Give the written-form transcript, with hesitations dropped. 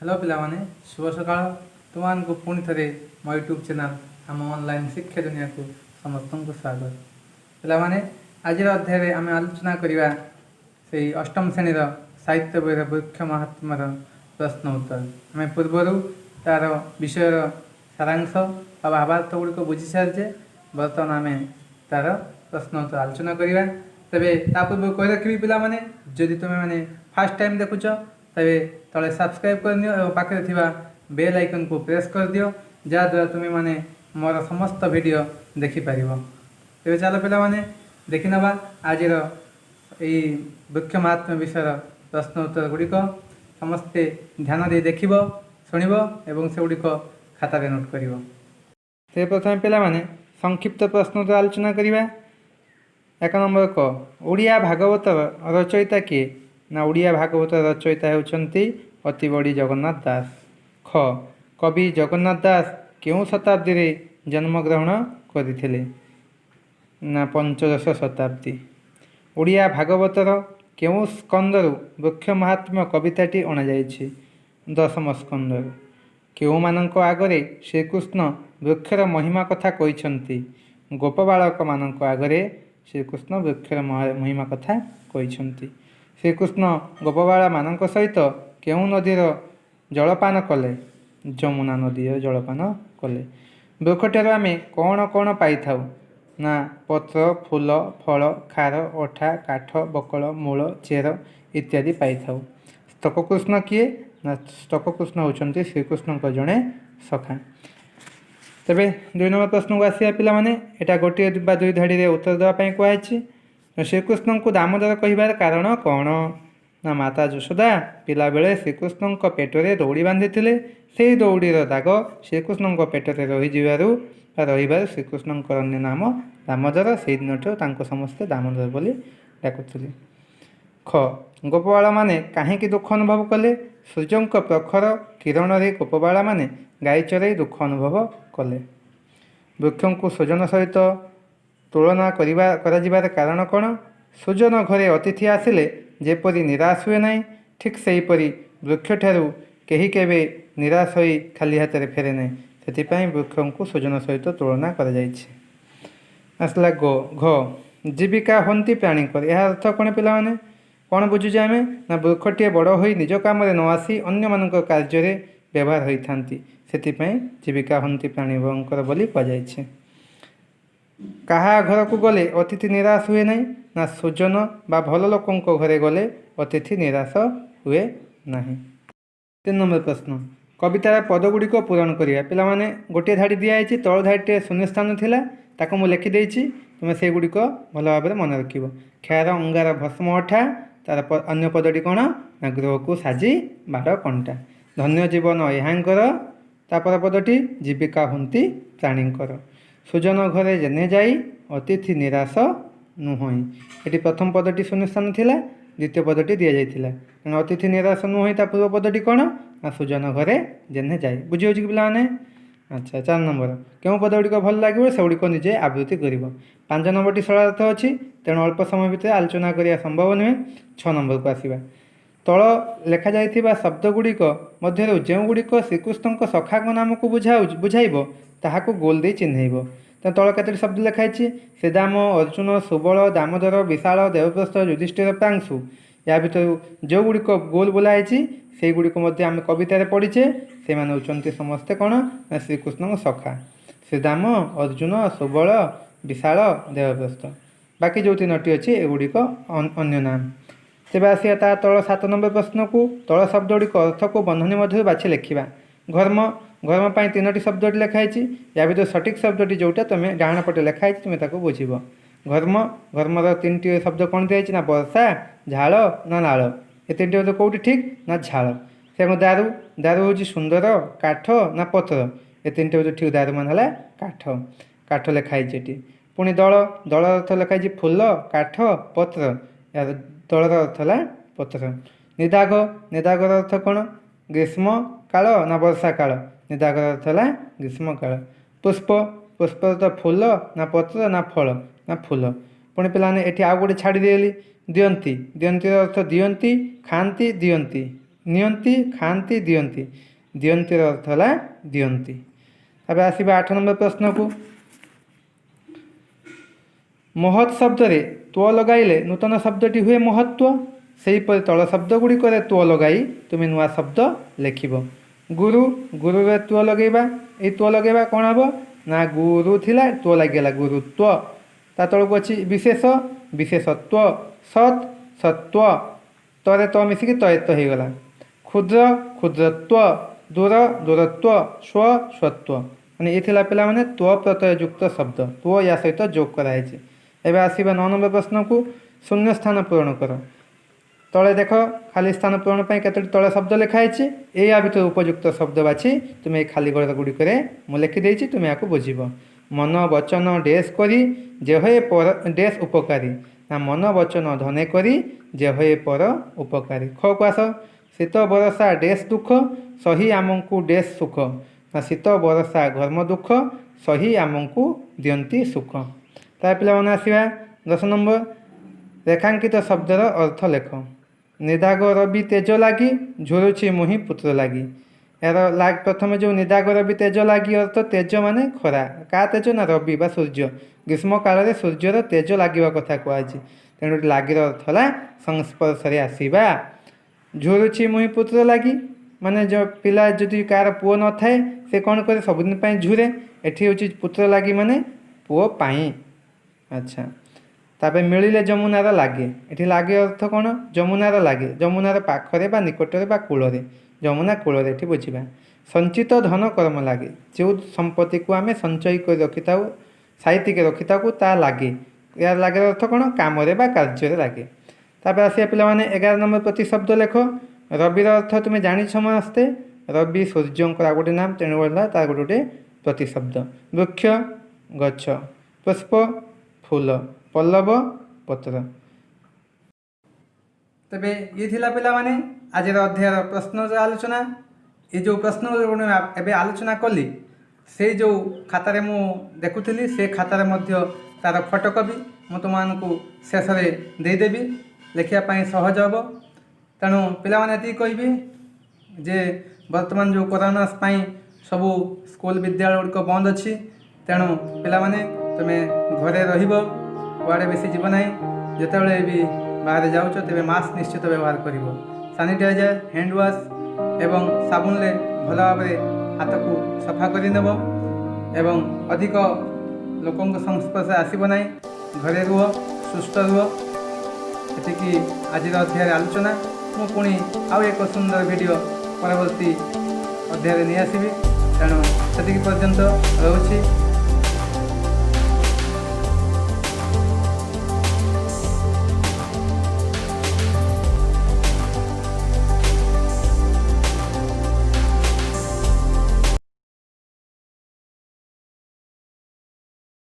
Hello पिलामाने शुभ सकाळ तुमको पुणी थे मो यूट्यूब चैनल आम ऑनलाइन शिक्षा दुनिया को समस्त को स्वागत पिलामाने आज अध्याय आम आलोचना करवा से अष्टम श्रेणीर साहित्य बहीर वृक्ष महात्मार प्रश्न उत्तर आम पूर्वर तार विषय सारांश और भावार्थ गुड़िक बुझी सारी बर्तमान आम तार प्रश्न उत्तर आलोचना करवा तेरे पूर्व कही रखी पिलामाने जदि तुम्हें मैंने फास्ट टाइम देखुच तेरे तले सब्सक्राइब कर दियो और पाखे थिबा बेल आइकन को प्रेस कर दियो जहाँद्वारा तुम्हें माने मोर समस्त वीडियो देखिपार तेरे चलो पिला माने देखि नवा आज वृक्ष महात्म्य विषय प्रश्न उत्तर गुड़िक समस्ते ध्यान दे देख शुणव और से गुड़िक खातार नोट कर प्रथम पिला माने संक्षिप्त प्रश्न उत्तर आलोचना करवा। एक नंबर क ओडिया भागवत रचयिता किए ना ओडिया भागवत रचयिता होती अतिबड़ी जगन्नाथ दास। ख कवि जगन्नाथ दास क्यों शताब्दी रे जन्म ग्रहण करथिले ना पंचदश शताब्दी। ओडिया भागवतर क्यों स्कंदरु वृक्ष महात्म्य कविताटी अणाଯାଇଛି दशम स्कंदरु। क्यों मानक आगरे श्रीकृष्ण वृक्षर महिमा कथा कहिसंती गोप बालक मानक आगरे श्रीकृष्ण वृक्षर महिमा कथा कहिसंती। श्रीकृष्ण गोपबाला मानक सहित केउं नदीर जलपान कले जमुना नदीर जलपान कले। वृक्षठारु आमे कौन कौन पाई थाउ ना पत्र फूल फल खार अठा काठ बकल मूल चेर इत्यादि पाई थाउ। स्तककृष्ण किए ना स्तककृष्ण होउछंती श्रीकृष्ण जड़े सखा। तेबे दुई नंबर प्रश्न को आसिया पिला माने एटा गोटे बा दुई धाड़ी रे उत्तर देवा पई कहैछि। श्रीकृष्ण को दामोदर कहिबार कारण कौन ना माता यशोदा पिला बेले श्रीकृष्ण पेटरे दौड़ी बांधी से दौड़ीर दाग श्रीकृष्ण पेटरे रही श्रीकृष्ण अन्य नाम दामोदर से दिन ठूँ समस्ते दामोदर बोली डाकुले। ख गोपबाला माने कहीं दुख अनुभव कले सूर्य प्रखर किरण रे गोपबाला माने गाई चराई दुख अनुभव कले। वृक्ष को स्वजन सहित तुलना करा कारण कौन स्वजन घरे अतिथि आसिले जेपरी निराश हुए ना ठीक सेहीपरि वृक्ष ठारू केही केबे निराश होई खाली हाथ में फेरे ना से वृक्ष को स्वजन सहित तुलना आसला गो घ जीविका हंती प्राणी कर यह अर्थ कौन पिला माने कौन बुझुचे आम ना वृक्षटे बड़ हो निज काम न आसी अन्य मान कार्य व्यवहार होता से जीविका हंती प्राणी भयंकर बोली कहुए। कहा घर को गले अतिथि निराश हुए नहीं ना सुजन बा भल लोकों घरे गले अतिथि निराश हुए नहीं। 3 नंबर प्रश्न कवितार पदगुड़िक पूरण करिया पिला माने गोटे धाड़ी दिखाई तल धाड़ीटे शून्य स्थान थिला ताको मु लिखिदे तुम से गुड़िक भल भाव मन रख। ख्यार अंगार भस्म अठा तार अन्य पदटी कौन ना गृह को साजी 12 कंटा। धन्य जीवन एहांकर तापर पदटी जीविका हंती प्राणीकर। सुजन घरे जेने जाई अतिथि निराश नुहई ये प्रथम पदटी शून्य स्थान थिला द्वितीय पदटी दि जाइथिला तेणु अतिथि निराश नुहई ता पूर्व पदटी कौन ना सुजन घरे जेने जाई बुझी हो पिलाने। अच्छा 4 नंबर क्यों पद गुड़िक भल लगे से गुड़िक निजे आवृत्ति कर। 5 नंबरटी सरलार्थ अच्छी तेणु अल्प समय भितर आलोचना करने संभव नुहे। 6 नंबर को आसवा तल लेखा जाइथिबा शब्द गुड़िक मध्यरु जेउ गुड़िक श्रीकृष्ण सखा नाम को बुझाइब ताहाको गोल दे चिन्हैब। तो तल केतोटी शब्द लिखाई श्रीदाम अर्जुन सुबल दामोदर विशाल देवप्रस्थ युधिष्ठिर प्रांशु या भितर जो गुड़िक गोल बोलाई से गुड़िक आम कवितार पढ़ीचे से होती समस्ते कौन ना श्रीकृष्ण सखा श्रीदाम अर्जुन सुबल विशाल देवप्रस्थ बाकी जो 3टी अच्छी एगुड़िक अन्य नाम। तेज आसिया ता तल 7 नंबर प्रश्न को तल शब्द गुड़िक अर्थ को बंधनी मध्य बाछि लिखा। घर्म घर्म पर 3टी शब्दटी लिखाई या भितर सठिक शब्दटी जोटा तुम डाण पटे लिखाई तुम्हें बुझ। घर्म घर्मर 3टी शब्द कौन दिखाई ना वर्षा झाड़ ना नाल ये 3टी शब्द कौटी ठीक ना झाड़। से दारु दारु हूँ सुंदर काठ ना पथर ये 3टी शब्द ठीक दारु मान है काठ काठ लिखाई पुणी दल दल अर्थ लिखाई फूल काठ पत्र यार दलर अर्थ है पत्र। निदाघ निदाघर अर्थ कौन ग्रीष्म काल ना वर्षा काल निदाघर अर्थ है ग्रीष्म काल। पुष्प पुष्प अर्थ फूल ना पत्र ना फल ना फूल। पुणी पाने ये आउ गोटे छाड़ी दिली दियंती दियंती अर्थ दियंती खाती दियंती नियंती खाती दियंती दियंतीर अर्थ है दियंती। तबे आसवा 8 नंबर प्रश्न को महत् शब्द रे त्व लगाइले नूतन शब्दटी हुए महत्व सेहीपरि तल शब्द गुड़िक त्व लगाई तुम नुआ शब्द लिखब। गुरु गुरु रे त्व लगेबा ये त्व लगेबा कौन हम ना गुरु थिला त्व लगे गुरुत्व ता तलक अच्छी विशेष विशेषत्व सत् सत्व तरे तो मिसिकी तयत्व हो गला। क्षुद्र क्षुद्रत्व दूर दूरत्व स्व स्वत्व माने ये पिला माने त्व प्रत्यय युक्त शब्द त्व या सहित जोग कराई। एवं आसवा 9 नंबर प्रश्न को शून्य स्थान पूरण कर। तले देख खाली स्थान पूरण पर केतोटी तले शब्द लिखाई या भर उपयुक्त शब्द बाछी तुम ये खाली घर गुड़िक मुझे लिखिदे तुम या बुझब। मन वचन डेस करी जे हे पर डेस उपकारी ना मन वचन धने करी जे हे पर उपकारी। ख को आस शीत बरसा डेस दुख सही आमको डेस सुख ना शीत बरसा घर्म दुख सही आमको दियंती सुख। ता पिला आसवा 10 नंबर रेखांकित शब्दर अर्थ लेख। निदाग रवि तेज लगी झुरुची मुहि पुत्र लगी। यार लाग प्रथम जो निदाग रवि तेज लगी अर्थ तेज माने खरा का तेज ना रवि बा सूर्य ग्रीष्म काल में सूर्यर तेज लगे कथा कहुई तेणु लगिर अर्थ है संस्पर्श आसवा। झुरुची मुहि पुत्र लगी माने जो पिला जदि कार पुओ न थाए से कौन करे सबुदिन झुरे एठी होची पुत्र लगी माने पुओ पाई। अच्छा तापर मिलिले जमुनार लागे ये लागे अर्थ कौन जमुनार लागे जमुनार पाखरे बा निकटरे बा कूଳରେ जमुना कूଳରେ ये बुझा। संचित धन कर्म लागे जो संपत्ति को आम संचय कर रखी था साइतिक रखी था ता लागे यार लागे अर्थ कौन काम बा कार्य लागे। तापर आसिया पिलाने 11 नंबर प्रति शब्द लेख। रविर अर्थ तुम्हें जानी समस्ते रवि सूर्यंकर आ गोटे नाम तेणु बोला तार गोटे प्रतिशब्द। वृक्ष गछ पुष्प फूल पल्लव पत्र। तबे ये थिला पिला माने आज अध्याय प्रश्न आलोचना ये जो प्रश्न एवं आलोचना कली से जो खातार मु देखुली से खातार मध्य तार फटोकपी मु तुमको शेष में देदेवी लिखापी सहज हम। तेणु पिला माने कहि जे वर्तमान जो कोरोना सबू स्कूल विद्यालय गुड़िक बंद अच्छी तेणु पिला माने तुम घरे रहिबो कुआड़े बेसी जीव ना जिते भी बाहर जाऊच तेरे मास्क निश्चित व्यवहार कर सानिटाइजर हैंड वाश एवं साबुन ले भल भाव हाथ को सफा कर नेब एवं अधिक लोकों संस्पर्श आसब ना घरे रुह सुस्थ रुह। ये आज अध्याय आलोचना मु पुणी आउ एक सुंदर वीडियो परवर्ती अध्याय नहीं आसबि तेणु से पर्यंत रोचे।